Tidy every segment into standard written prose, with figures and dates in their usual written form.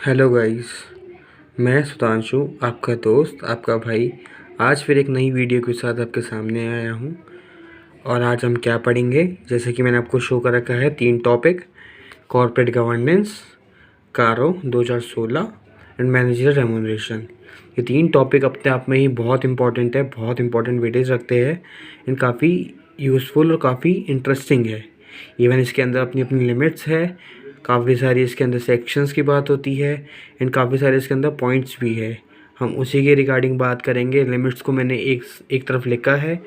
Hello guys, मैं सुधांशु, आपका दोस्त, आपका भाई, आज फिर एक नई वीडियो के साथ आपके सामने आया हूँ। और आज हम क्या पढ़ेंगे, जैसे कि मैंने आपको शो कर रखा है 3 टॉपिक: कॉर्पोरेट गवर्नेंस, कारो 2016 एंड मैनेजर रेम्यूनरेशन। ये 3 टॉपिक अपने आप में ही बहुत इंपॉर्टेंट है, बहुत इंपॉर्टेंट वेटेज रखते हैं। इन काफ़ी यूज़फुल और काफ़ी इंटरेस्टिंग है। इवन इसके अंदर अपनी अपनी लिमिट्स है, काफ़ी सारी इसके अंदर सेक्शंस की बात होती है एंड काफ़ी सारे इसके अंदर पॉइंट्स भी है। हम उसी के रिगार्डिंग बात करेंगे। लिमिट्स को मैंने एक तरफ लिखा है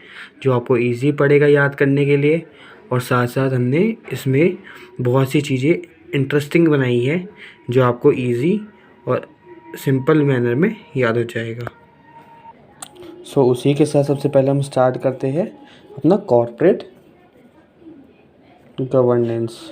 जो आपको इजी पड़ेगा याद करने के लिए, और साथ साथ हमने इसमें बहुत सी चीज़ें इंटरेस्टिंग बनाई है जो आपको इजी और सिंपल मैनर में याद हो जाएगा। सो उसी के साथ सबसे पहले हम स्टार्ट करते हैं अपना कॉर्पोरेट गवर्नेंस।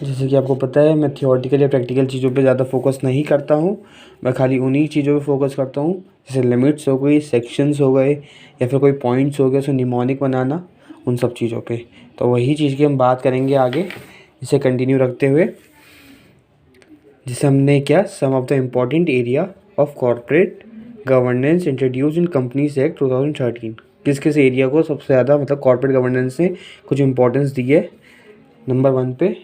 जैसे कि आपको पता है, मैं थियोरेटिकल या प्रैक्टिकल चीज़ों पे ज़्यादा फोकस नहीं करता हूँ। मैं खाली उन्हीं चीज़ों पे फोकस करता हूँ, जैसे लिमिट्स हो गई, सेक्शंस हो गए, या फिर कोई पॉइंट्स हो गए, उसे निमोनिक बनाना, उन सब चीज़ों पे। तो वही चीज़ की हम बात करेंगे आगे, इसे कंटिन्यू रखते हुए। जिसे हमने क्या, some of the important area of corporate governance introduce in companies act 2013। किस किस एरिया को सबसे ज़्यादा मतलब कॉर्पोरेट गवर्नेंस ने कुछ इंपॉर्टेंस दी है। नंबर 1 पे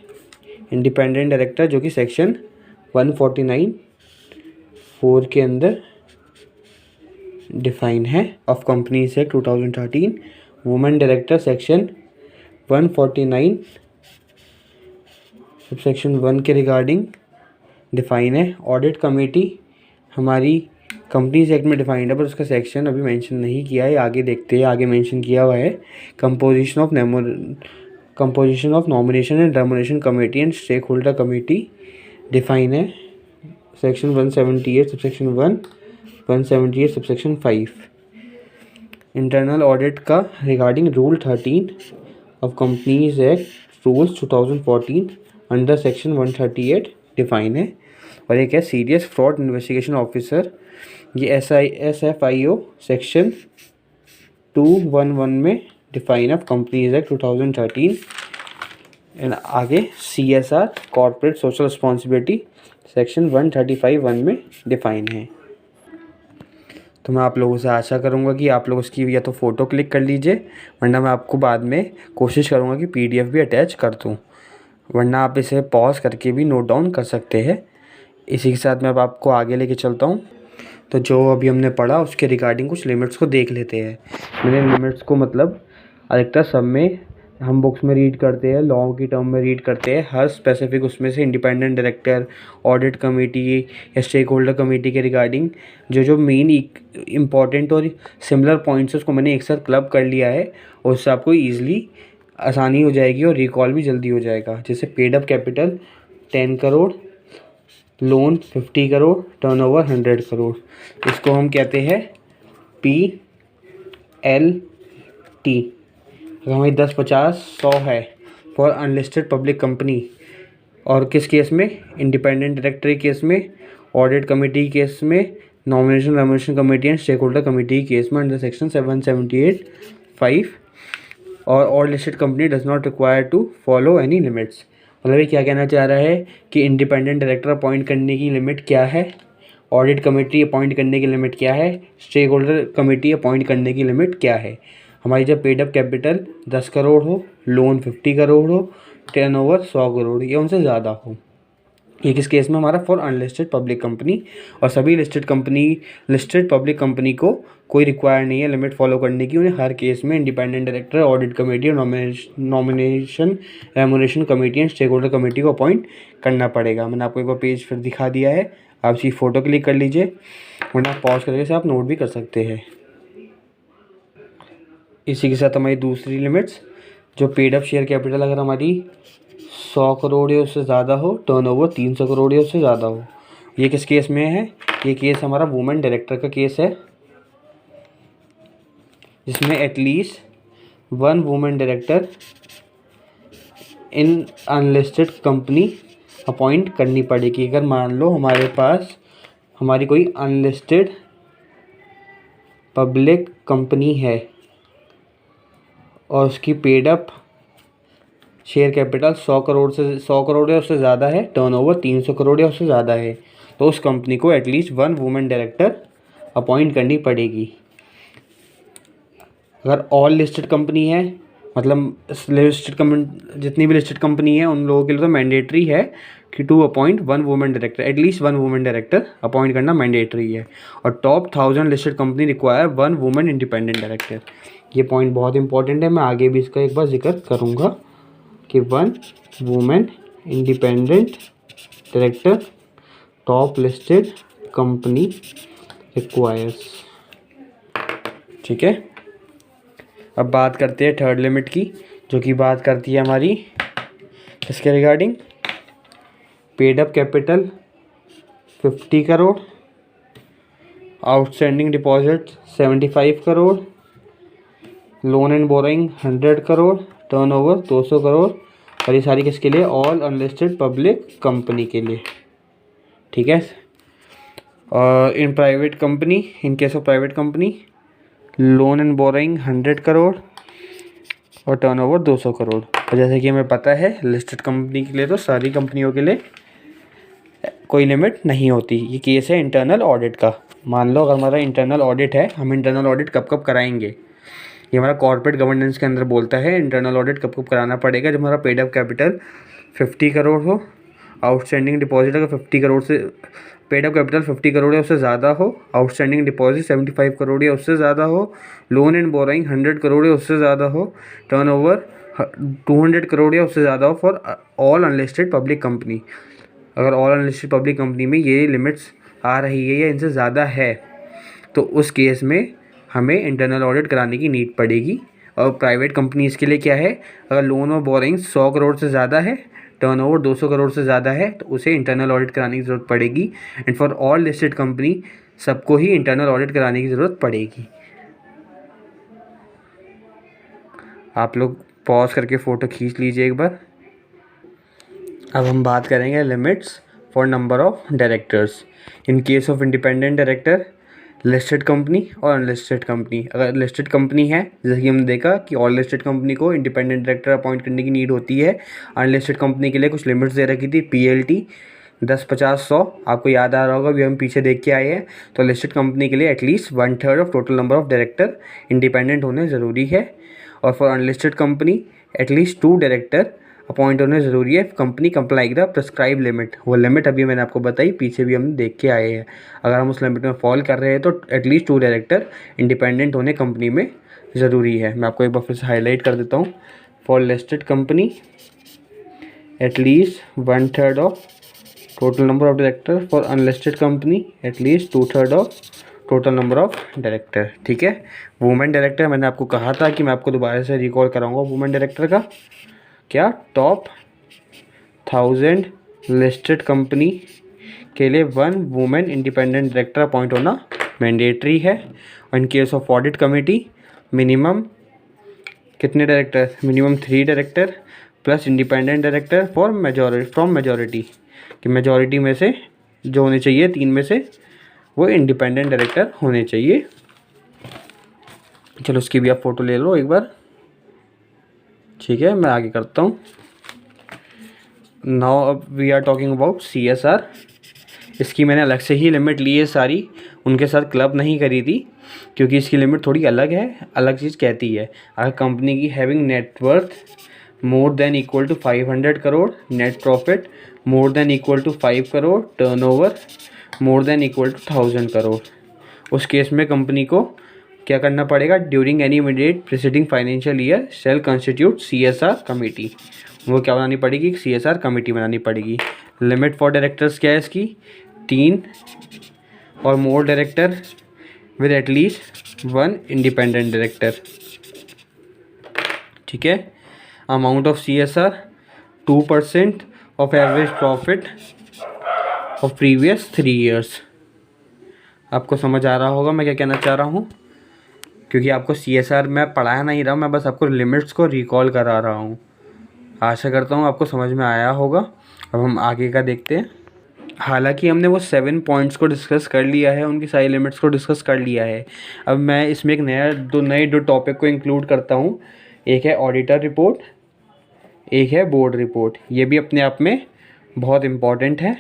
इंडिपेंडेंट डायरेक्टर, जो कि सेक्शन 149(4) के अंदर डिफाइन है of companies act 2013। Women director section 149 subsection 1 के रिगार्डिंग डिफाइन है। ऑडिट कमेटी हमारी कंपनीज एक्ट में डिफाइंड है, पर उसका सेक्शन अभी मेंशन नहीं किया है, आगे देखते हैं। आगे मेंशन किया हुआ है composition of nomination and remuneration committee and stakeholder committee define है section 178 subsection 1, 178 subsection 5। Internal audit का regarding rule 13 of companies act rules 2014 under section 138 define है। और एक है सीरियस फ्रॉड इन्वेस्टिगेशन ऑफिसर, ये SFIO सेक्शन 211 में define of companies act 2013। And आगे CSR corporate social responsibility section 135(1) में डिफाइन है। तो मैं आप लोगों से आशा करूंगा कि आप लोग उसकी या तो फ़ोटो क्लिक कर लीजिए, वरना मैं आपको बाद में कोशिश करूंगा कि PDF भी अटैच कर दूं, वरना आप इसे पॉज करके भी नोट डाउन कर सकते हैं। इसी के साथ मैं अब आपको आगे लेके चलता हूं। तो जो अभी हमने पढ़ा उसके रिगार्डिंग कुछ लिमिट्स को देख लेते हैं। मैंने लिमिट्स को मतलब अधिकतर सब में हम बुक्स में रीड करते हैं, लॉ की टर्म में रीड करते हैं, हर स्पेसिफिक उसमें से इंडिपेंडेंट डायरेक्टर, ऑडिट कमेटी या स्टेक होल्डर कमेटी के रिगार्डिंग जो मेन इम्पॉर्टेंट और सिमिलर पॉइंट्स उसको मैंने एक साथ क्लब कर लिया है, और उससे आपको ईजिली आसानी हो जाएगी और रिकॉल भी जल्दी हो जाएगा। जैसे paid up capital 10 crore, loan 50 crore, turnover 100 crore, इसको हम कहते हैं PLT। अगर हमारी 10, 50, 100 है फॉर अनलिस्टेड पब्लिक कंपनी, और किस केस में, इंडिपेंडेंट डायरेक्टर केस में, ऑडिट कमेटी केस में, nomination remuneration committee and stakeholder committee case में अंडर सेक्शन 778(5). और listed company does not require to follow any limits. मतलब ये क्या कहना चाह रहा है कि इंडिपेंडेंट डायरेक्टर अपॉइंट करने की लिमिट क्या है, ऑडिट कमेटी अपॉइंट करने की लिमिट क्या है, स्टेक होल्डर कमेटी अपॉइंट करने की लिमिट क्या है। हमारी जब पेड अप कैपिटल 10 करोड़ हो, लोन 50 करोड़ हो, टर्नओवर 100 करोड़ या उनसे ज़्यादा हो, ये किस केस में हमारा फॉर अनलिस्टेड पब्लिक कंपनी। और सभी लिस्टेड पब्लिक कंपनी को कोई रिक्वायर नहीं है लिमिट फॉलो करने की, उन्हें हर केस में इंडिपेंडेंट डायरेक्टर, ऑडिट कमेटी और nomination remuneration committee and stakeholder committee को अपॉइंट करना पड़ेगा। मैंने आपको एक बार पेज फिर दिखा दिया है, आप इसकी फ़ोटो क्लिक कर लीजिए, वरना आप पॉज करके से आप नोट भी कर सकते हैं। इसी के साथ हमारी दूसरी लिमिट्स जो पेड अप शेयर कैपिटल अगर हमारी 100 करोड़ या उससे ज़्यादा हो, टर्नओवर 300 करोड़ या उससे ज़्यादा हो। ये किस केस में है? ये केस हमारा वुमेन डायरेक्टर का केस है, जिसमें at least 1 women director in unlisted company appoint करनी पड़ेगी। अगर मान लो हमारे पास हमारी कोई अनलिस्टेड पब्लिक कंपनी है और उसकी paid up share capital 100 crore या उससे ज़्यादा है, टर्नओवर 300 करोड़ या उससे ज़्यादा है, तो उस कंपनी को एटलीस्ट 1 वुमेन डायरेक्टर अपॉइंट करनी पड़ेगी। अगर ऑल लिस्टेड कंपनी है, मतलब लिस्टेड कंपनी जितनी भी लिस्टेड कंपनी है उन लोगों के लिए तो मैंडेटरी है कि to appoint 1 women director, at least 1 women director appoint करना मैंडेटरी है। और top 1000 listed company require 1 women independent director. ये पॉइंट बहुत इंपॉर्टेंट है, मैं आगे भी इसका एक बार जिक्र करूँगा कि 1 women independent director top listed company requires. ठीक है, अब बात करते हैं थर्ड लिमिट की, जो कि बात करती है हमारी इसके regarding paid up capital 50 crore, outstanding deposit 75 crore, loan and borrowing 100 crore, turnover 200 crore. और ये सारी किसके लिए? ऑल अनलिस्टेड पब्लिक कंपनी के लिए। ठीक है, और in private company, in case of private company, loan and borrowing 100 crore और टर्नओवर 200 करोड़। और जैसे कि हमें पता है लिस्टेड कंपनी के लिए तो सारी कंपनियों के लिए कोई लिमिट नहीं होती। ये केस है इंटरनल ऑडिट का। मान लो अगर हमारा इंटरनल ऑडिट है, हम इंटरनल ऑडिट कब कब कराएंगे? ये हमारा कॉर्पोरेट गवर्नेंस के अंदर बोलता है इंटरनल ऑडिट कब कब कराना पड़ेगा। जब हमारा पेड अप कैपिटल 50 करोड़ हो, आउटस्टैंडिंग डिपॉजिट अगर 50 करोड़ से, पेड अप कैपिटल 50 करोड़ या उससे ज़्यादा हो, आउटस्टैंडिंग डिपॉजिट 75 करोड़ या उससे ज़्यादा हो, लोन एंड बोरोइंग 100 करोड़ या उससे ज़्यादा हो, टर्नओवर 200 करोड़ या उससे ज़्यादा हो for all unlisted public company. अगर ऑल अनलिस्टेड पब्लिक कंपनी में ये लिमिट्स आ रही है या इनसे ज़्यादा है, तो उस केस में हमें इंटरनल ऑडिट कराने की नीड पड़ेगी। और प्राइवेट कंपनीज के लिए क्या है? अगर लोन और बोरिंग 100 करोड़ से ज़्यादा है, टर्नओवर 200 करोड़ से ज़्यादा है, तो उसे इंटरनल ऑडिट कराने की ज़रूरत पड़ेगी। And for all listed company सबको ही इंटरनल ऑडिट कराने की ज़रूरत पड़ेगी। आप लोग पॉज करके फ़ोटो खींच लीजिए एक बार। अब हम बात करेंगे limits for number of directors in case of independent director, listed company और अनलिस्टेड कंपनी। अगर लिस्टेड कंपनी है, जैसे कि हमने देखा कि ऑल लिस्टेड कंपनी को इंडिपेंडेंट डायरेक्टर अपॉइंट करने की नीड होती है। अनलिस्टेड कंपनी के लिए कुछ लिमिट्स दे रखी थी, PLT 10, 50, 100, आपको याद आ रहा होगा, अभी हम पीछे देख के आए हैं। तो लिस्टेड कंपनी के लिए at least 1/3 of total number of director independent होने ज़रूरी है। और for unlisted company at least 2 director appoint होने ज़रूरी है। Company comply the prescribe limit, वो लिमिट अभी मैंने आपको बताई, पीछे भी हम देख के आए हैं। अगर हम उस लिमिट में फॉल कर रहे हैं तो एटलीस्ट 2 डायरेक्टर इंडिपेंडेंट होने कंपनी में ज़रूरी है। मैं आपको एक बार फिर से हाईलाइट कर देता हूँ। For listed company at least 1/3 of total number of director, for unlisted company at least 2/3 of total number of director. ठीक है, वुमेन डायरेक्टर मैंने आपको कहा था कि मैं आपको दोबारा से रिकॉल कराऊंगा वुमेन डायरेक्टर का। क्या? टॉप 1000 लिस्टेड कंपनी के लिए 1 वुमेन इंडिपेंडेंट डायरेक्टर अपॉइंट होना मैंडेटरी है। और in case of audit committee minimum कितने director? Minimum 3 director plus independent director for majority, from majority, कि मेजॉरिटी में से जो होने चाहिए 3 में से वो इंडिपेंडेंट डायरेक्टर होने चाहिए। चलो उसकी भी आप फ़ोटो ले लो एक बार। ठीक है, मैं आगे करता हूँ। नाउ अब we are talking about CSR। इसकी मैंने अलग से ही लिमिट ली है सारी, उनके साथ क्लब नहीं करी थी, क्योंकि इसकी लिमिट थोड़ी अलग है, अलग चीज़ कहती है। अगर कंपनी की having net worth more than equal to 500 crore, net profit more than equal to 5 crore, turnover more than equal to 1000 crore, उस केस में कंपनी को क्या करना पड़ेगा? During any immediate preceding financial year shall constitute CSR committee. वो क्या बनानी पड़ेगी? CSR कमेटी बनानी पड़ेगी। लिमिट फॉर डायरेक्टर्स क्या है इसकी? 3 और more director with at least 1 independent director. ठीक है, amount of CSR 2% of average profit of previous 3 years. आपको समझ आ रहा होगा मैं क्या कहना चाह रहा हूँ, क्योंकि आपको CSR मैं पढ़ा नहीं रहा हूँ, मैं बस आपको लिमिट्स को रिकॉल करा रहा हूँ। आशा करता हूँ आपको समझ में आया होगा। अब हम आगे का देखते हैं। हालांकि हमने वो 7 पॉइंट्स को डिस्कस कर लिया है, उनकी सारी लिमिट्स को डिस्कस कर लिया है। अब मैं इसमें एक दो टॉपिक को इंक्लूड करता हूँ। एक है ऑडिटर रिपोर्ट, एक है बोर्ड रिपोर्ट। ये भी अपने आप में बहुत इम्पॉर्टेंट है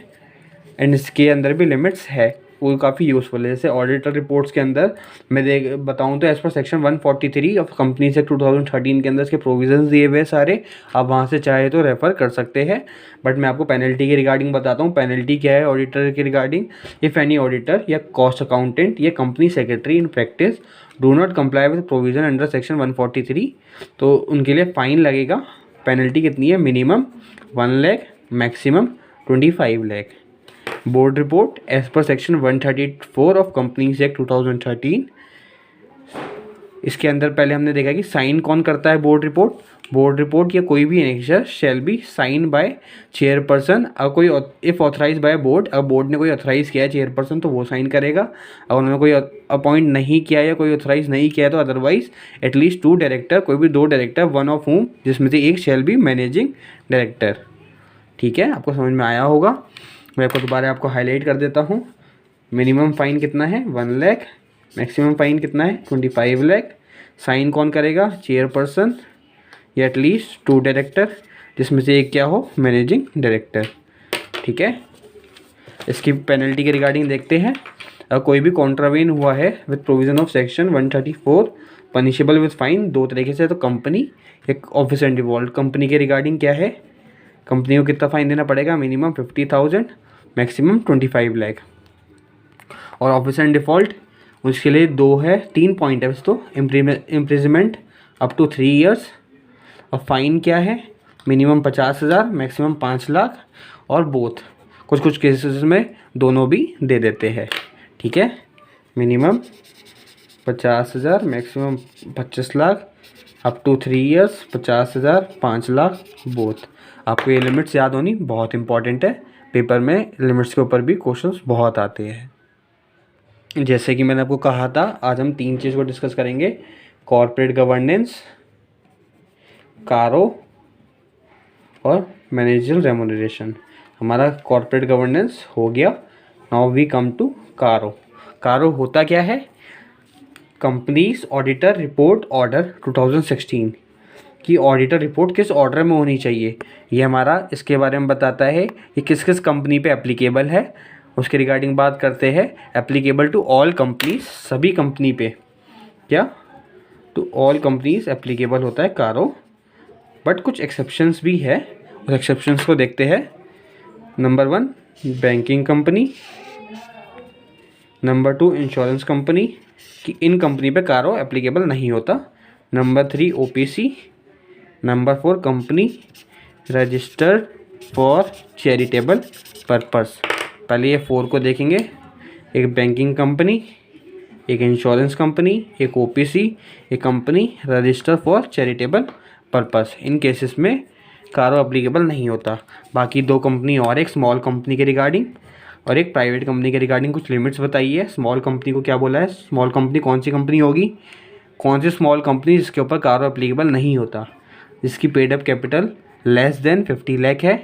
एंड इसके अंदर भी लिमिट्स है, वो काफ़ी यूज़फुल है। जैसे ऑडिटर रिपोर्ट्स के अंदर मैं बताऊं तो as per section 143 of companies act 2013 के अंदर इसके प्रोविजंस दिए हुए सारे, आप वहां से चाहे तो रेफ़र कर सकते हैं। बट मैं आपको पेनल्टी के रिगार्डिंग बताता हूँ। पेनल्टी क्या है ऑडिटर के रिगार्डिंग? इफ़ एनी ऑडिटर या कॉस्ट अकाउंटेंट या company secretary in practice do not comply with provision under section 143, तो उनके लिए फ़ाइन लगेगा। पेनल्टी कितनी है? Minimum 1 lakh, maximum 25 lakh. Board report as per section 134 of companies act 2013। इसके अंदर पहले हमने देखा कि साइन कौन करता है बोर्ड रिपोर्ट। बोर्ड रिपोर्ट या कोई भी annexure shall be sign by chairperson. अगर कोई इफ़ ऑथराइज बाय बोर्ड, अगर बोर्ड ने कोई ऑथराइज़ किया है चेयरपर्सन तो वो साइन करेगा। अगर उन्होंने कोई अपॉइंट नहीं किया या कोई ऑथराइज़ नहीं किया तो अदरवाइज एटलीस्ट 2 डायरेक्टर, कोई भी 2 डायरेक्टर, वन ऑफ होम, जिसमें से एक शैल बी मैनेजिंग डायरेक्टर। ठीक है, आपको समझ में आया होगा। मैं आपको दोबारा आपको हाईलाइट कर देता हूँ। मिनिमम फ़ाइन कितना है? 1 लाख। मैक्सिमम फ़ाइन कितना है? 25 लाख। साइन कौन करेगा? चेयरपर्सन या एटलीस्ट 2 डायरेक्टर, जिसमें से एक क्या हो? Managing director. ठीक है, इसकी पेनल्टी के रिगार्डिंग देखते हैं। अगर कोई भी कॉन्ट्रावेन हुआ है with provision of section 134 punishable with fine 2 तरीके से। तो कंपनी, एक ऑफिस एंड डिवॉल्ट। कंपनी के रिगार्डिंग क्या है? कंपनी को कितना फ़ाइन देना पड़ेगा? Minimum 50,000, maximum 25 lakh. और ऑफिस एंड डिफ़ॉल्ट उसके लिए 3 पॉइंट है तो इम्प्रिजमेंट अप टू 3 ईयर्स। और फाइन क्या है? Minimum 50,000, maximum 5 lakh. और बोथ, कुछ कुछ केसेस में दोनों भी दे देते हैं। ठीक है, minimum 50,000, maximum 25 lakh, up to 3 years 50,000, 5 lakh, both. आपको ये लिमिट्स याद होनी बहुत इंपॉर्टेंट है। पेपर में लिमिट्स के ऊपर भी क्वेश्चंस बहुत आते हैं। जैसे कि मैंने आपको कहा था, आज हम 3 चीज़ को डिस्कस करेंगे। कॉर्पोरेट गवर्नेंस, कारो और मैनेजरियल रेम्यूनरेशन। हमारा कॉर्पोरेट गवर्नेंस हो गया। नाउ वी कम टू कारो। कारो होता क्या है? कंपनीज ऑडिटर रिपोर्ट ऑर्डर 2016 की ऑडिटर रिपोर्ट किस ऑर्डर में होनी चाहिए, ये हमारा इसके बारे में बताता है। ये किस किस कंपनी पे एप्लीकेबल है, उसके रिगार्डिंग बात करते हैं। एप्लीकेबल टू ऑल कंपनीज, सभी कंपनी पे। क्या? टू ऑल कंपनीज एप्लीकेबल होता है कारो, बट कुछ एक्सेप्शंस भी है। उस एक्सेप्शंस को देखते हैं। Number 1 banking company, number 2 insurance company, कि इन कंपनी पे कारो एप्लीकेबल नहीं होता। Number 3 OPC, number 4 company registered for charitable purpose. पहले ये 4 को देखेंगे। एक बैंकिंग कंपनी, एक इंश्योरेंस कंपनी, एक OPC, एक company registered for charitable purpose. In cases में कारो एप्लीकेबल नहीं होता। बाकी 2 कंपनी और, एक स्मॉल कंपनी के रिगार्डिंग और एक प्राइवेट कंपनी के रिगार्डिंग कुछ लिमिट्स बताई है। स्मॉल कंपनी को क्या बोला है? स्मॉल कंपनी कौन सी कंपनी होगी? कौन सी स्मॉल कंपनी जिसके ऊपर कारो एप्लीकेबल नहीं होता? जिसकी paid up capital less then 50 lakh है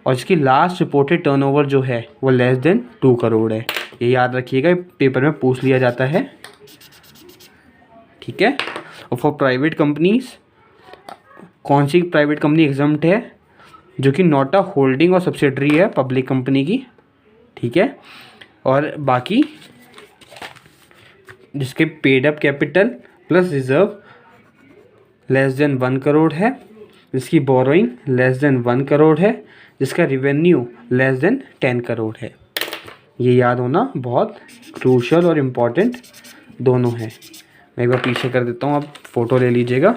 और जिसकी लास्ट रिपोर्टेड टर्नओवर जो है वो लेस देन 2 करोड़ है। ये याद रखिएगा, पेपर में पूछ लिया जाता है। ठीक है। और फॉर प्राइवेट कंपनीज, कौन सी प्राइवेट कंपनी एग्जम्प्ट है? जो कि नॉट अ होल्डिंग और सब्सिडरी है पब्लिक कंपनी की। ठीक है। और बाकी जिसके paid up capital plus reserve less then 1 crore है, जिसकी बोरोइंग लेस देन 1 करोड़ है, जिसका रिवेन्यू लेस देन 10 करोड़ है। ये याद होना बहुत क्रूशल और इम्पॉर्टेंट दोनों हैं। मैं एक बार पीछे कर देता हूँ, आप फ़ोटो ले लीजिएगा।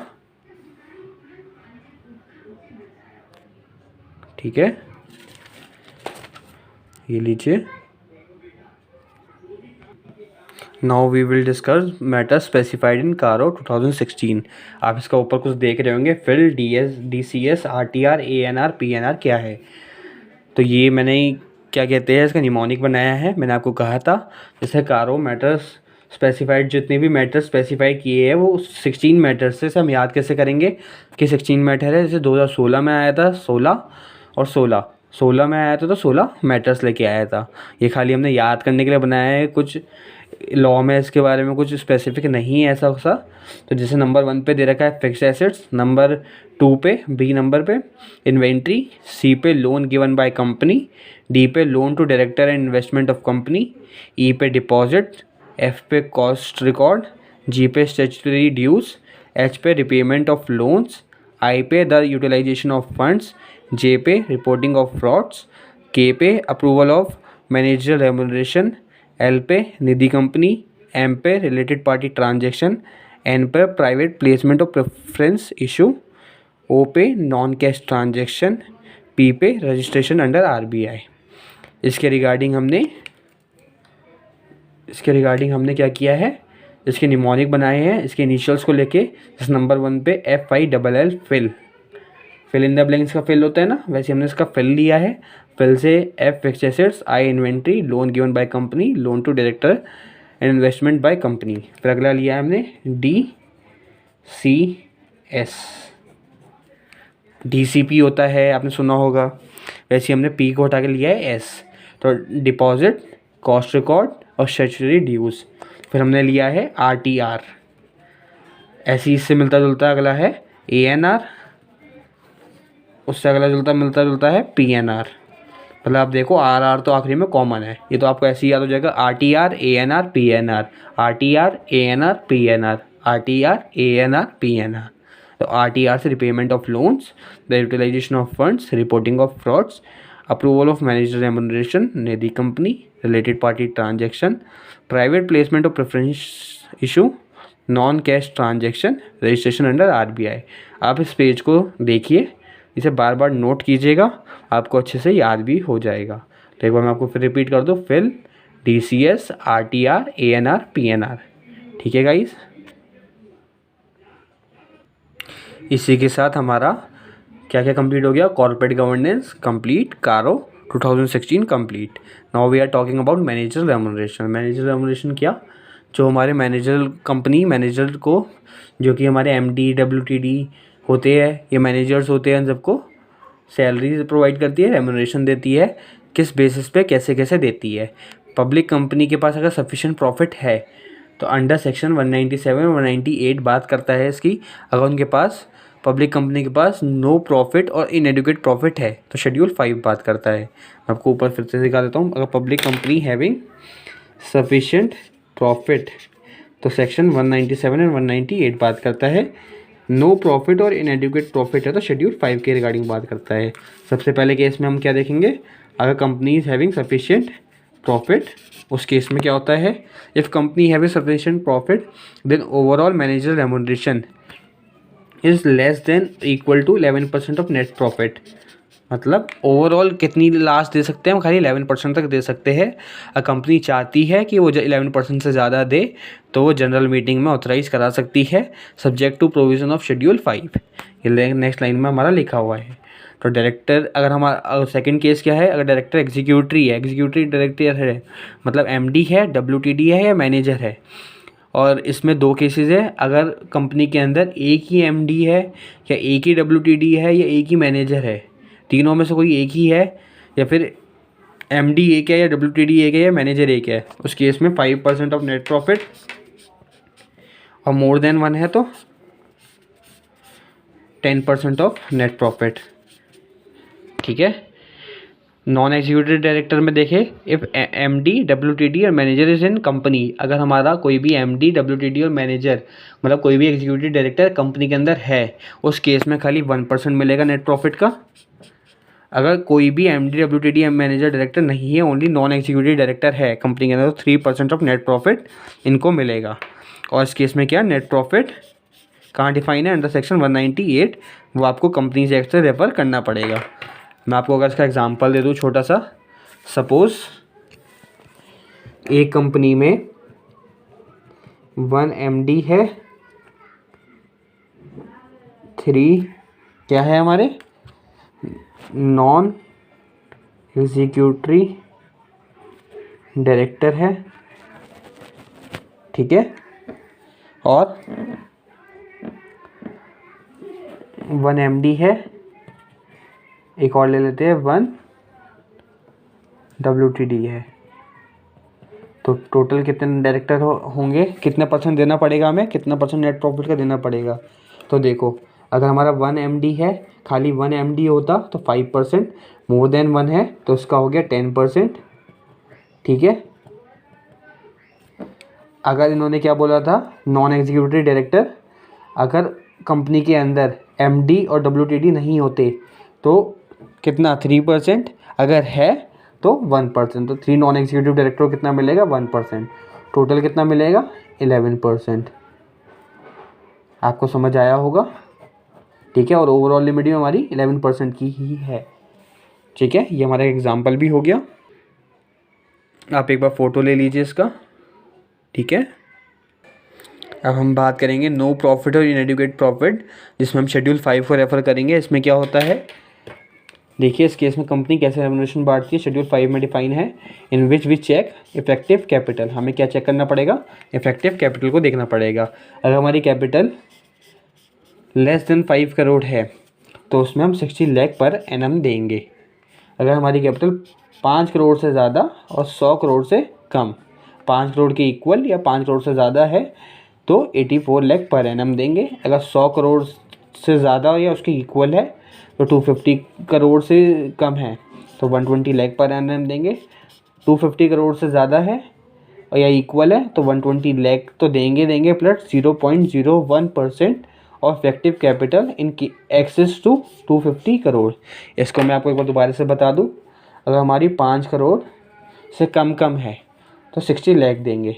ठीक है, ये लीजिए। Now we will discuss matter specified in CARO 2016। आप इसका ऊपर कुछ देख रहे होंगे, fill, DCS, RTR, ANR, PNR क्या है। तो ये मैंने क्या कहते हैं इसका निमोनिक बनाया है। मैंने आपको कहा था जैसे कारो मैटर्स स्पेसिफाइड, जितने भी मैटर स्पेसिफाई किए हैं वो 16 मैटर्स से हम याद कैसे करेंगे कि 16 मैटर है। जैसे 2016 में आया था 16 और 16 में आया था तो 16 मैटर्स लेके आया था। ये खाली हमने याद करने के लिए बनाया है, कुछ लॉ में इसके बारे में कुछ स्पेसिफिक नहीं है ऐसा सा। तो जैसे नंबर 1 पे दे रखा है फिक्स्ड एसेट्स, नंबर 2 पे बी नंबर पे इन्वेंट्री, सी पे loan given by company, D पे loan to director and investment of company, E पे डिपॉजिट, एफ पे कॉस्ट रिकॉर्ड, जी पे स्टैट्यूटरी ड्यूज, एच पे रिपेमेंट ऑफ लोन्स, आई पे the utilisation of funds, J पे reporting of frauds, K पे approval of managerial remuneration, L पे Nidhi company, M पे related party transaction, N पे private placement of preference issue, ओ पे non cash transaction, P पे registration under RBI। इसके regarding हमने क्या किया है, इसके निमोनिक बनाए हैं इसके इनिशियल्स को लेके। जैसे नंबर 1 पे FILL fill in the blanks का फिल होता है ना, वैसे हमने इसका फिल लिया है। फिल से F fixed assets, I inventory, loan given by company, loan to director and investment by company. फिर अगला लिया है हमने DCS, DCP होता है आपने सुना होगा, वैसे हमने P को हटा के लिया है S। तो डिपॉजिट, कॉस्ट रिकॉर्ड और स्टैट्यूटरी ड्यूज। फिर हमने लिया है RTR, ऐसे इससे मिलता जुलता अगला है ANR, उससे अगला मिलता जुलता है PNR। मतलब आप देखो RR तो आखिरी में कॉमन है, ये तो आपको ऐसे ही याद हो जाएगा RTR ANR PNR, RTR ANR PNR, RTR ANR PNR। तो RTR से repayment of loans, the utilisation of funds, reporting of frauds, approval of manager remuneration, Nidhi company, related party transaction, private placement of preference issue, non cash transaction, registration under RBI। आप इस page को देखिए, इसे बार बार note कीजिएगा, आपको अच्छे से याद भी हो जाएगा। तो एक बार मैं आपको फिर रिपीट कर दूँ, fill, DCS, RTR, ANR, PNR। ठीक है गाइस, इसी के साथ हमारा क्या क्या कंप्लीट हो गया, corporate governance complete, CARO 2016 complete. Now we are talking about manager remuneration. Manager remuneration क्या, जो हमारे मैनेजर को, जो कि हमारे MD WTD होते हैं, ये मैनेजर्स होते हैं, सबको सैलरी प्रोवाइड करती है, रेम्यूनरेशन देती है, किस बेसिस पे कैसे कैसे देती है। पब्लिक कंपनी के पास अगर सफिशिएंट प्रॉफिट है तो अंडर सेक्शन 197 198 बात करता है इसकी। अगर उनके पास पब्लिक कंपनी के पास नो प्रॉफिट और इनएडुकेट प्रॉफिट है तो शेड्यूल 5 बात करता है। मैं आपको ऊपर फिर से दिखा देता हूँ। अगर public company having sufficient profit तो सेक्शन 197 एंड 198 बात करता है। नो प्रॉफिट और इनएडुकेट प्रॉफिट है तो शेड्यूल 5 के रिगार्डिंग बात करता है। सबसे पहले केस में हम क्या देखेंगे, अगर company is having sufficient profit, उस केस में क्या होता है, if company have sufficient profit then overall manager remuneration is less than equal to 11% of net profit. मतलब ओवरऑल कितनी लास्ट दे सकते हैं हम, खाली 11% तक दे सकते हैं। अगर कंपनी चाहती है कि वो 11% से ज़्यादा दे तो वो जनरल मीटिंग में ऑथराइज करा सकती है, subject to provision of schedule 5। ये नेक्स्ट लाइन में हमारा लिखा हुआ है। तो डायरेक्टर, अगर हमारा सेकंड केस क्या है, अगर डायरेक्टर एग्जीक्यूटिव डायरेक्टर है, मतलब MD है, WTD है या मैनेजर है। और इसमें 2 केसेस है, अगर कंपनी के अंदर एक ही MD है या एक ही WTD है या एक ही मैनेजर है, तीनों में से कोई एक ही है, या फिर MD एक है या WTD एक है या मैनेजर एक है, उस केस में 5% ऑफ नेट प्रॉफिट, और मोर देन 1 है तो 10% ऑफ नेट प्रॉफिट। ठीक है। नॉन एग्जीक्यूटिव डायरेक्टर में देखें, इफ़ MD WTD और मैनेजर इज इन कंपनी, अगर हमारा कोई भी MD WTD और मैनेजर मतलब कोई भी एग्जीक्यूटिव डायरेक्टर कंपनी के अंदर है, उस केस में खाली 1% मिलेगा नेट प्रॉफिट का। अगर कोई भी MD WTD मैनेजर डायरेक्टर नहीं है, ओनली नॉन एग्जीक्यूटिव डायरेक्टर है कंपनी के अंदर, तो 3% ऑफ नेट प्रॉफिट इनको मिलेगा। और इस केस में क्या, नेट प्रॉफिट कहाँ डिफाइन है, अंडर सेक्शन 198, वो आपको कंपनीज एक्ट से रेफर करना पड़ेगा। मैं आपको अगर इसका एग्जांपल दे दूँ छोटा सा, सपोज़ एक कंपनी में 1 MD है, 3 क्या है हमारे नॉन एग्जीक्यूटिव डायरेक्टर है, ठीक है, और 1 MD है, एक और ले लेते हैं 1 WTD है। तो टोटल कितने डायरेक्टर होंगे, कितने परसेंट देना पड़ेगा हमें, कितना परसेंट नेट प्रॉफिट का देना पड़ेगा। तो देखो अगर हमारा 1 MD है, खाली 1 MD होता तो 5%, मोर देन 1 है तो उसका हो गया 10%, ठीक है। अगर इन्होंने क्या बोला था, नॉन एग्जीक्यूटिव डायरेक्टर, अगर कंपनी के अंदर MD और WTD नहीं होते तो कितना 3%, अगर है तो 1%, तो 3 नॉन एग्जीक्यूटिव डायरेक्टर को कितना मिलेगा 1%, टोटल कितना मिलेगा 11%। आपको समझ आया होगा, ठीक है। और ओवरऑल लिमिट भी हमारी 11% की ही है, ठीक है। ये हमारा एग्जाम्पल भी हो गया। आप एक बार फ़ोटो ले लीजिए इसका, ठीक है। अब हम बात करेंगे नो प्रॉफिट और इनएडिक्वेट प्रॉफिट, जिसमें हम शेड्यूल 5 को रेफ़र करेंगे। इसमें क्या होता है, देखिए इस केस में कंपनी कैसे रेम्युनरेशन बांटती है, शेड्यूल 5 में डिफाइन है। In which we check effective capital, हमें क्या चेक करना पड़ेगा, इफेक्टिव कैपिटल को देखना पड़ेगा। अगर हमारी कैपिटल लेस देन 5 करोड़ है तो उसमें हम 60 लाख पर एनम देंगे। अगर हमारी कैपिटल 5 करोड़ से ज़्यादा और 100 करोड़ से कम, 5 करोड़ के इक्वल या 5 करोड़ से ज़्यादा है तो 84 लाख पर एनम देंगे। अगर 100 करोड़ से ज़्यादा या उसके इक्वल है तो 250 करोड़ से कम है तो 120 लाख पर एनम देंगे। 250 करोड़ से ज़्यादा है और या इक्वल है तो 120 लाख तो देंगे प्लस 0.01% और effective capital in excess to 250 crore. इसको मैं आपको एक बार दोबारा से बता दूं, अगर हमारी 5 करोड़ से कम है तो 60 लाख देंगे,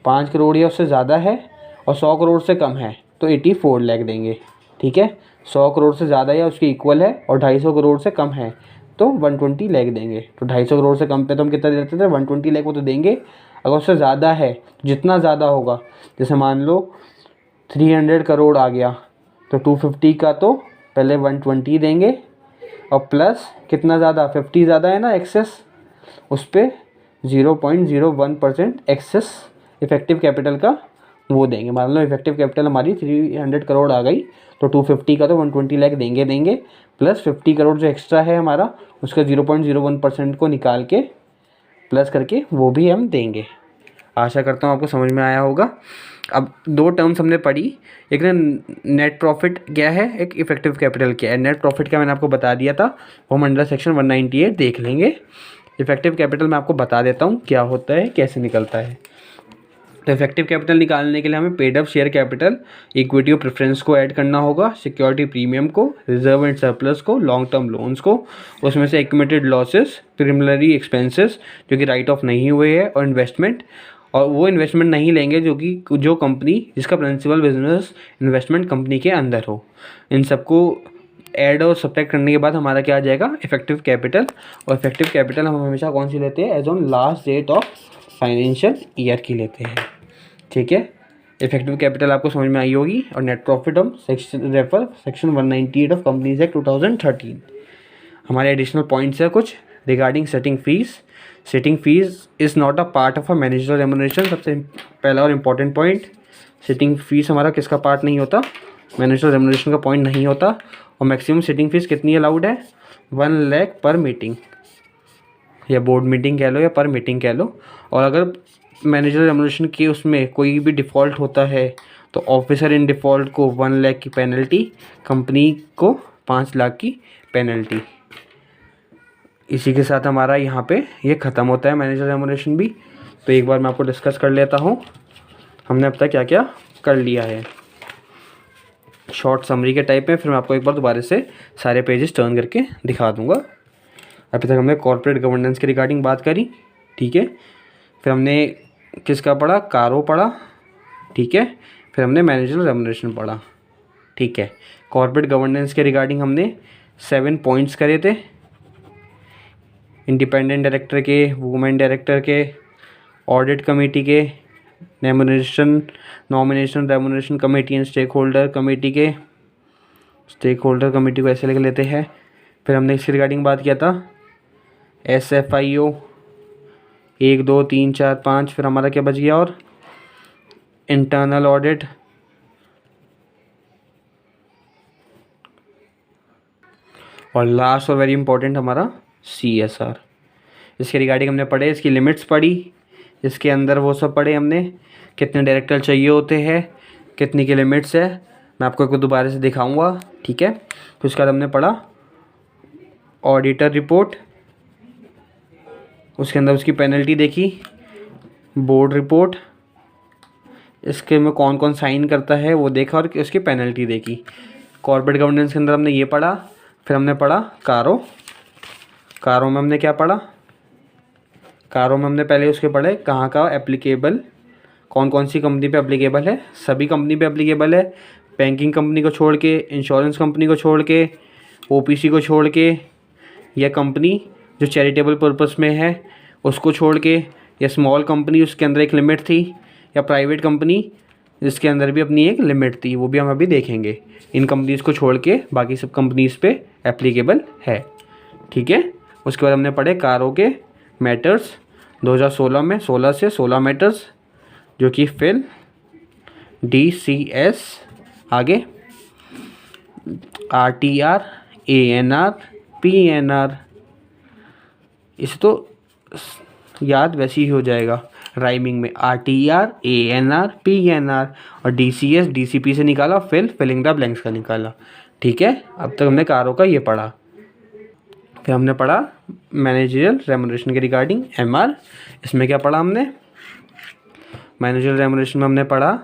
5 करोड़ या उससे ज़्यादा है और 100 करोड़ से कम है तो 84 लाख देंगे, ठीक है। 100 करोड़ से ज़्यादा या उसके इक्वल है और 250 करोड़ से कम है तो 120 लाख देंगे। तो 250 करोड़ से कम पे तो हम कितना देते थे, 120 लाख वो तो देंगे। अगर उससे ज़्यादा है, जितना ज़्यादा होगा, जैसे मान लो 300 करोड़ आ गया तो 250 का तो पहले 120 देंगे और प्लस कितना ज़्यादा, 50 ज़्यादा है ना एक्सेस, उस पर 0.01% एक्सेस इफेक्टिव कैपिटल का वो देंगे। मान लो इफेक्टिव कैपिटल हमारी 300 करोड़ आ गई तो 250 का तो 120 लाख देंगे प्लस 50 करोड़ जो एक्स्ट्रा है हमारा उसका 0.01% को निकाल के प्लस करके वो भी हम देंगे। आशा करता हूँ आपको समझ में आया होगा। अब 2 टर्म्स हमने पढ़ी, एक ना नेट प्रॉफिट क्या है, एक इफेक्टिव कैपिटल क्या है। नेट प्रॉफिट का मैंने आपको बता दिया था, वो हम अंडर सेक्शन 198 देख लेंगे। इफेक्टिव कैपिटल मैं आपको बता देता हूँ क्या होता है, कैसे निकलता है। तो इफेक्टिव कैपिटल निकालने के लिए हमें paid up share capital, equity और प्रेफरेंस को ऐड करना होगा, सिक्योरिटी प्रीमियम को, रिजर्व एंड सरप्लस को, लॉन्ग टर्म लोन्स को, उसमें से एक्यूमुलेटेड लॉसेस, प्रिलिमिनरी एक्सपेंसेस जो कि राइट ऑफ नहीं हुए हैं, और इन्वेस्टमेंट, और वो इन्वेस्टमेंट नहीं लेंगे जो कंपनी जिसका प्रिंसिपल बिजनेस इन्वेस्टमेंट कंपनी के अंदर हो। इन सबको ऐड और सब्ट्रैक्ट करने के बाद हमारा क्या आ जाएगा, इफेक्टिव कैपिटल। और इफेक्टिव कैपिटल हम हमेशा कौन सी लेते हैं, as on last date of financial year की लेते हैं, ठीक है। इफेक्टिव कैपिटल आपको समझ में आई होगी। और नेट प्रॉफिट हम सेक्शन 198 ऑफ कंपनीज एक्ट 2013। हमारे एडिशनल पॉइंट्स है कुछ regarding sitting fees. Setting fees is not a part of a manager remuneration. सबसे पहला और इम्पॉर्टेंट पॉइंट, सेटिंग फीस हमारा किसका पार्ट नहीं होता, मैनेजर रेम्युनरेशन का पॉइंट नहीं होता। और मैक्सिमम सेटिंग फीस कितनी अलाउड है, 1 लाख पर मीटिंग, या बोर्ड मीटिंग कह लो या पर मीटिंग कह लो। और अगर मैनेजर रेम्युनरेशन के उसमें कोई भी डिफ़ॉल्ट होता है तो ऑफिसर इन डिफ़ॉल्ट को 1 लाख की पेनल्टी, कंपनी को 5 लाख की पेनल्टी। इसी के साथ हमारा यहाँ पे ये ख़त्म होता है मैनेजर रेम्युनरेशन भी। तो एक बार मैं आपको डिस्कस कर लेता हूँ हमने अब तक क्या क्या कर लिया है शॉर्ट समरी के टाइप में, फिर मैं आपको एक बार दोबारा से सारे पेजेस टर्न करके दिखा दूँगा। अभी तक हमने कॉर्पोरेट गवर्नेंस के रिगार्डिंग बात करी, ठीक है। फिर हमने किसका पढ़ा, कारो पढ़ा, ठीक है। फिर हमने मैनेजर रेम्युनरेशन पढ़ा, ठीक है। कॉर्पोरेट गवर्नेंस के रिगार्डिंग हमने 7 पॉइंट्स करे थे, इंडिपेंडेंट डायरेक्टर के, वुमेन डायरेक्टर के, ऑडिट कमेटी के, nomination remuneration committee and stakeholder committee को ऐसे लिख लेते हैं। फिर हमने इसके रिगार्डिंग बात किया था SFIO 1 2 3 4 5। फिर हमारा क्या बच गया, और इंटरनल ऑडिट, और लास्ट और वेरी इंपॉर्टेंट हमारा CSR। इसके रिगार्डिंग हमने पढ़े, इसकी लिमिट्स पढ़ी, इसके अंदर वो सब पढ़े हमने, कितने डायरेक्टर चाहिए होते हैं, कितनी की लिमिट्स है। मैं आपको दोबारा से दिखाऊंगा, ठीक है। तो उसके बाद हमने पढ़ा ऑडिटर रिपोर्ट, उसके अंदर उसकी पेनल्टी देखी, बोर्ड रिपोर्ट, इसके में कौन कौन साइन करता है वो देखा, और उसकी पेनल्टी देखी। कॉर्पोरेट गवर्नेंस के अंदर हमने ये पढ़ा। फिर हमने पढ़ा कारो में हमने क्या पढ़ा, कारो में हमने पहले उसके पढ़े कहाँ का एप्लीकेबल, कौन कौन सी कंपनी पे एप्लीकेबल है, सभी कंपनी पे एप्लीकेबल है, बैंकिंग कंपनी को छोड़ के, इंश्योरेंस कंपनी को छोड़ के, OPC को छोड़ के, या कंपनी जो चैरिटेबल पर्पस में है उसको छोड़ के, या स्मॉल कंपनी उसके अंदर एक लिमिट थी, या प्राइवेट कंपनी जिसके अंदर भी अपनी एक लिमिट थी, वो भी हम अभी देखेंगे। इन कंपनीज़ को छोड़ के बाकी सब कंपनीज़ पे एप्लीकेबल है, ठीक है। उसके बाद हमने पढ़े कारों के मैटर्स 2016 में 16 से 16 मैटर्स, जो कि फिल DCS, आगे RTR, ANR, PNR। इसे तो याद वैसे ही हो जाएगा राइमिंग में, RTR, ANR, PNR, और DCS DCP से निकाला, फिलिंग द ब्लैंक्स का निकाला, ठीक है। अब तक हमने कारों का ये पढ़ा। फिर हमने पढ़ा मैनेजरियल रेमुनरेशन के रिगार्डिंग MR। इसमें क्या पढ़ा हमने, मैनेजरियल रेमुनरेशन में हमने पढ़ा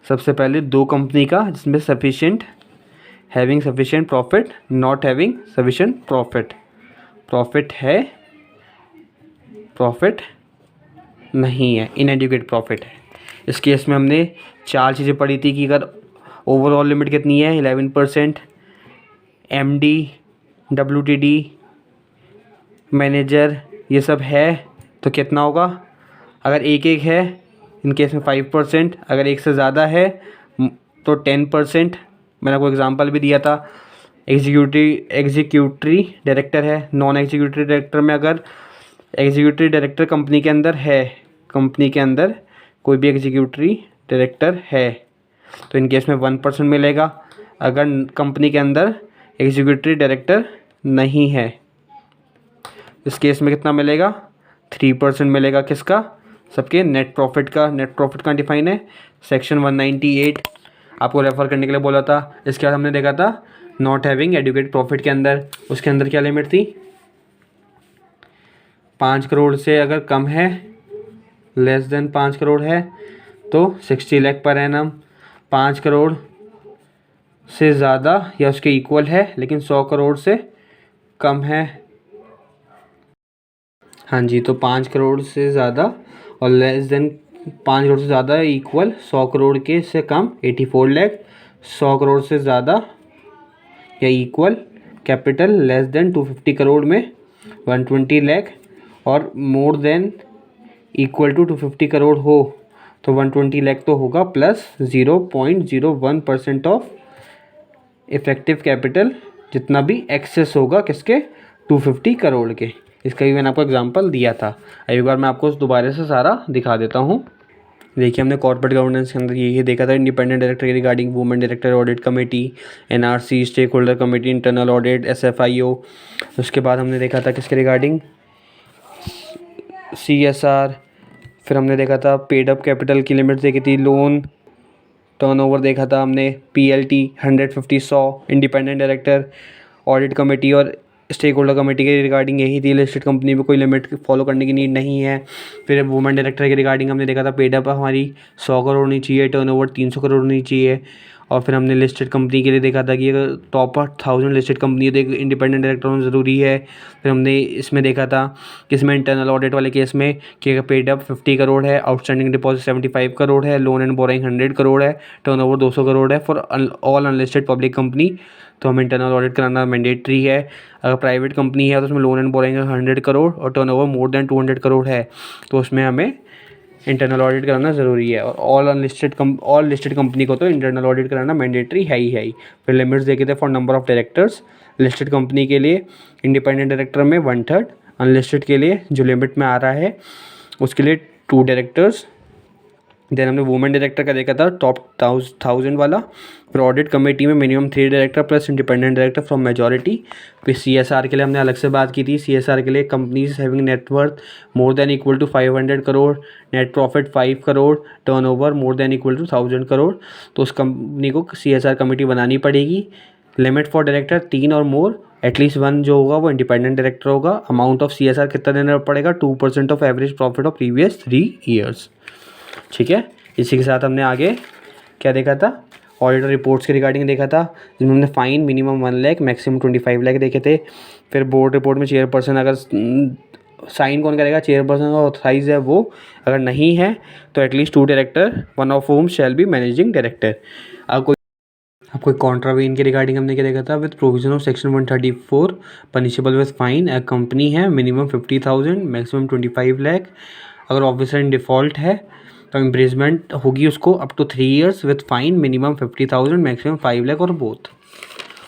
सबसे पहले दो कंपनी का, जिसमें having sufficient profit, not having sufficient profit, profit है, प्रॉफिट नहीं है, इनएडिक्वेट प्रॉफिट है। इस केस में हमने 4 चीज़ें पढ़ी थी कि अगर ओवरऑल लिमिट कितनी है 11%, MD, WTD, मैनेजर, ये सब है तो कितना होगा। अगर एक एक है इन केस में 5%, अगर एक से ज़्यादा है तो 10%। मैंने आपको एग्जांपल भी दिया था, एग्जीक्यूटिव डायरेक्टर है, नॉन एग्जीक्यूटिव डायरेक्टर में अगर एग्जीक्यूटिव डायरेक्टर कंपनी के अंदर है, कंपनी के अंदर कोई भी एग्जीक्यूटिव डायरेक्टर है तो इन केस में 1% मिलेगा। अगर कंपनी के अंदर एग्जीक्यूटिव डायरेक्टर नहीं है इस केस में कितना मिलेगा, 3% मिलेगा। किसका, सबके नेट प्रॉफिट का। नेट प्रॉफिट का डिफाइन है सेक्शन 198, आपको रेफ़र करने के लिए बोला था। इसके बाद हमने देखा था नॉट हैविंग एडुकेट प्रॉफिट के अंदर, उसके अंदर क्या लिमिट थी, 5 करोड़ से अगर कम है, लेस देन 5 करोड़ है तो 60 लाख पर एनम, 5 करोड़ से ज़्यादा या उसके इक्वल है लेकिन 100 करोड़ से कम है, हाँ जी, तो 5 करोड़ से ज़्यादा और लेस देन 5 करोड़ से ज़्यादा इक्वल 100 करोड़ के से कम 84 लाख, 100 करोड़ से ज़्यादा या equal capital less than 250 crore में 120 लाख, और more than equal to 250 crore हो तो 120 लाख तो होगा प्लस 0.01% ऑफ इफेक्टिव कैपिटल, जितना भी एक्सेस होगा किसके, 250 करोड़ के। इसका भी मैंने आपको एग्जांपल दिया था। एक बार मैं आपको दोबारा से सारा दिखा देता हूँ। देखिए हमने कॉर्पोरेट गवर्नेंस के अंदर ये देखा था, इंडिपेंडेंट डायरेक्टर के regarding women director audit committee, NRC stakeholder committee, internal audit, SFIO। उसके बाद हमने देखा था किसके रिगार्डिंग, CSR। फिर हमने देखा था पेड अप कैपिटल की लिमिट देखी थी, लोन टर्नओवर देखा था हमने, PLT 150 100, independent director audit committee और स्टेक होल्डर कमेटी के रिगार्डिंग यही थी, लिस्टेड कंपनी में कोई लिमिट फॉलो करने की नीड नहीं है। फिर वुमेन डायरेक्टर के रिगार्डिंग हमने देखा था पेड अप हमारी 100 करोड़ होनी चाहिए, टर्नओवर 300 करोड़ होनी चाहिए। और फिर हमने लिस्टेड कंपनी के लिए देखा था कि अगर टॉप 1000 लिस्टेड कंपनी है तो एक इंडिपेंडेंट डायरेक्टर होना ज़रूरी है। फिर हमने इसमें देखा था कि इसमें इंटरनल ऑडिट वाले केस में कि अगर पेड अप 50 करोड़ है, आउटस्टैंडिंग डिपॉजिट 75 करोड़ है, लोन एंड बोरिंग 100 करोड़ है, टर्नओवर 200 करोड़ है for all unlisted public company, तो हमें इंटरनल ऑडिट कराना मैंडेटरी है। अगर प्राइवेट कंपनी है तो उसमें लोन एंड बोरिंग 100 करोड़ और टर्नओवर मोर देन 200 करोड़ है तो उसमें हमें इंटरनल ऑडिट कराना ज़रूरी है, और ऑल लिस्टेड कंपनी को तो इंटरनल ऑडिट कराना मैंडेटरी है ही। फिर लिमिट्स देखे थे for number of directors. Listed company के लिए इंडिपेंडेंट डायरेक्टर में 1/3, अनलिस्टेड के लिए जो लिमिट में आ रहा है उसके लिए 2 डायरेक्टर्स। देन हमने वुमेन डायरेक्टर का देखा था टॉप 1000 वाला। फिर ऑडिट कमेटी में minimum 3 director plus independent director from majority. फिर CSR के लिए हमने अलग से बात की थी। CSR के लिए companies having net worth more than equal to 500 crore, net profit 5 crore, turnover more than equal to 1000 crore, तो उस कंपनी को CSR कमेटी बनानी पड़ेगी। लिमिट फॉर डायरेक्टर 3 और मोर, एटलीस्ट 1 जो होगा वो इंडिपेंडेंट डायरेक्टर होगा। अमाउंट ऑफ CSR कितना देना पड़ेगा, 2% of average profit of previous 3 years. ठीक है, इसी के साथ हमने आगे क्या देखा था, ऑडिटर रिपोर्ट्स के रिगार्डिंग देखा था, जिनमें हमने fine minimum 1 lakh maximum 25 lakh देखे थे। फिर बोर्ड रिपोर्ट में चेयरपर्सन अगर साइन कौन करेगा, चेयरपर्सन का ऑथराइज है वो, अगर नहीं है तो at least 2 director, 1 of whom shall be managing director. अब कोई कॉन्ट्रावेन के रिगार्डिंग हमने क्या देखा था, with provision of section 134 punishable with fine. Company है मिनिमम 50,000 मैक्सिमम 25 लाख। अगर ऑफिसर इन डिफ़ॉल्ट है तो इम्प्रेजमेंट होगी उसको up to 3 years with fine minimum 50,000 maximum 5 lakh और बोथ।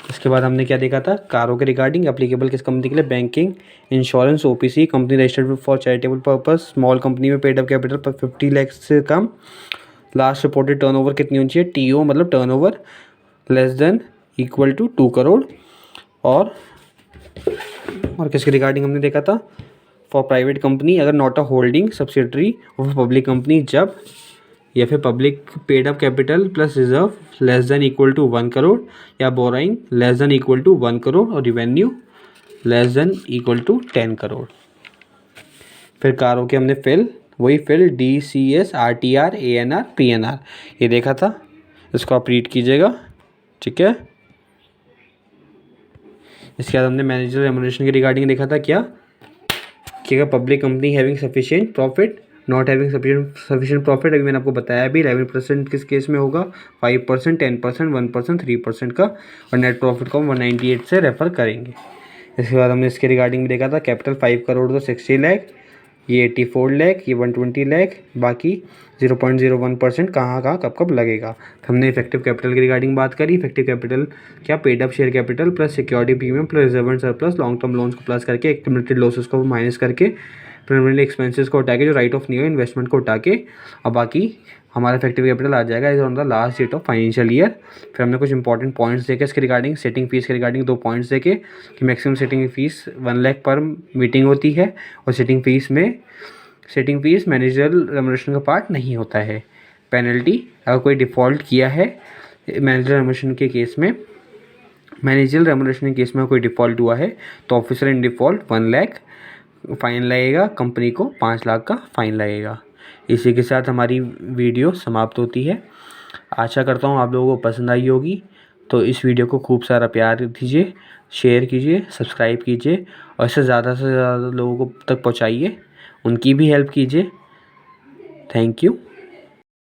उसके बाद हमने क्या देखा था, कारों के रिगार्डिंग एप्लीकेबल किस कंपनी के लिए, banking, insurance, OPC, company registered for charitable purpose, small company में पेड अप कैपिटल पर 50 लाख से कम, लास्ट रिपोर्टेड टर्नओवर कितनी होनी चाहिए, TO मतलब turnover less than equal to 2 crore. और किसके रिगार्डिंग हमने देखा था, फॉर प्राइवेट कंपनी अगर not a holding subsidiary of public company जब, या फिर public paid up capital plus reserve less than equal to 1 crore, या borrowing less than equal to 1 crore, और revenue less than equal to 10 crore. फिर कारों के हमने fill DCS, RTR, ANR, PNR ये देखा था, इसको आप रीड कीजिएगा। ठीक है, इसके बाद हमने मैनेजर रेम्युनरेशन के रिगार्डिंग देखा था क्या कि अगर public company having sufficient profit, not having sufficient profit, अभी मैंने आपको बताया भी 11% किस केस में होगा, 5%, 10%, 1%, 3% का, और नेट प्रॉफिट को हम 198 से रेफर करेंगे। इसके बाद हमने इसके रिगार्डिंग में देखा था कैपिटल 5 करोड़ तो 60 लाख, ये 84 लाख, ये 120 लाख, बाकी 0.01% कहाँ कब लगेगा। हमने इफेक्टिव कैपिटल की रिगार्डिंग बात करी। इफेक्टिव कैपिटल क्या, paid up share capital plus security premium plus reserve and surplus, long term loans को प्लस करके, एक्यूमुलेटेड लॉसेस को माइनस करके, प्रिलिमिनरी एक्सपेंसेस को हटा के, जो राइट ऑफ नहीं हो इन्वेस्टमेंट को हटा के, और बाकी हमारा इफेक्टिव कैपिटल आ जाएगा is on the last date of financial year. फिर हमने कुछ इंपॉर्टेंट पॉइंट्स देखे इसके रिगार्डिंग, सेटिंग फीस के रिगार्डिंग 2 पॉइंट्स देखे कि मैक्सिमम सेटिंग फीस 1 लाख पर मीटिंग होती है, और सेटिंग फीस मैनेजरल रेम्युनरेशन का पार्ट नहीं होता है। पेनल्टी अगर कोई डिफ़ॉल्ट किया है मैनेजरल रेम्युनरेशन के केस में, मैनेजरल रेम्युनरेशन के केस में कोई डिफ़ॉल्ट हुआ है तो officer in default 1 lakh fine लगेगा, कंपनी को 5 लाख का फ़ाइन लगेगा। इसी के साथ हमारी वीडियो समाप्त होती है। आशा करता हूँ आप लोगों को पसंद आई होगी, तो इस वीडियो को खूब सारा प्यार दीजिए, शेयर कीजिए, सब्सक्राइब कीजिए, और इसे ज़्यादा से ज़्यादा लोगों को तक पहुँचाइए, उनकी भी हेल्प कीजिए। Thank you.